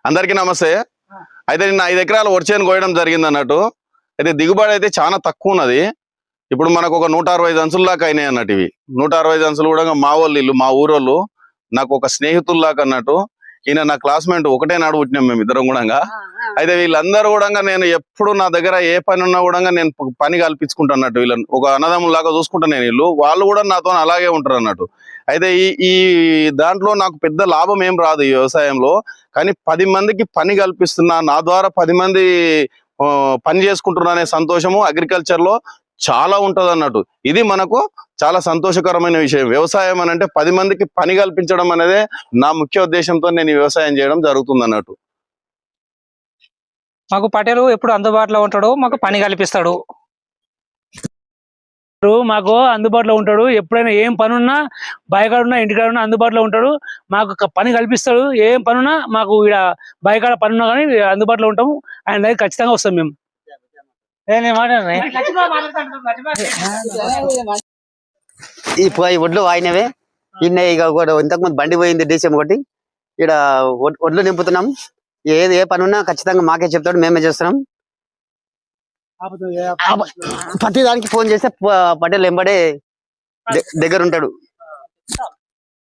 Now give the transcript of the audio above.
అందరికీ నమస్తే. అయితే నిన్న 5 ఎకరాలు వరిచేను కోయడం జరిగింది అన్నట్టు. అయితే దిగుబడి అయితే చాలా తక్కువ ఉన్నది. ఇప్పుడు మనకు ఒక 160 జంతువుల దాకా అయినాయి అన్నట్టు. ఇవి 160 జంతువులు కూడా మా వాళ్ళు, మా ఊరోళ్ళు, నాకు ఒక స్నేహితుల్లాగా అన్నట్టు. ఈయన నా క్లాస్మేట్, ఒకటే నాడు పుట్టినాం మేము ఇద్దరం కూడా. అయితే వీళ్ళందరూ కూడా నేను ఎప్పుడు నా దగ్గర ఏ పని ఉన్నా కూడా నేను పని కల్పించుకుంటా అన్నట్టు. వీళ్ళని ఒక అన్నదమ్ములాగా చూసుకుంటా నేను. వాళ్ళు కూడా నాతో అలాగే ఉంటారు అన్నట్టు. అయితే ఈ దాంట్లో నాకు పెద్ద లాభం ఏం రాదు ఈ వ్యవసాయంలో. కానీ 10 మందికి పని కల్పిస్తున్నా, నా ద్వారా 10 మంది పని చేసుకుంటున్నా అనే సంతోషము అగ్రికల్చర్ లో చాలా ఉంటది అన్నట్టు. ఇది మనకు చాలా సంతోషకరమైన విషయం. వ్యవసాయం అని అంటే 10 మందికి పని కల్పించడం అనేది నా ముఖ్య ఉద్దేశంతో నేను ఈ వ్యవసాయం చేయడం జరుగుతుంది అన్నట్టు. మాకు పటేలు ఎప్పుడు అందుబాటులో ఉంటాడు, మాకు పని కల్పిస్తాడు. మాకు అందుబాటులో ఉంటాడు. ఎప్పుడైనా ఏం పనున్నా బాయికాడున్నా ఇంటికాడున్నా అందుబాటులో ఉంటాడు. మాకు పని కల్పిస్తాడు. ఏం పనున్నా మాకు ఇక్కడ బాయికాడ పనున్నా కానీ అందుబాటులో ఉంటాము. ఆయన దగ్గర ఖచ్చితంగా వస్తాం మేము. ఈ ఒడ్లు వాయినవే ఇన్న ఇక ఇంతకుముందు బండి పోయింది డీసీఎం ఒకటి. ఇక్కడ ఒడ్లు నింపుతున్నాం. ఏ పనున్నా ఖచ్చితంగా మాకే చెప్తాడు, మేమే చేస్తున్నాం. ప్రతి దానికి ఫోన్ చేస్తే పటేల్ ఎంబడే దగ్గర ఉంటాడు.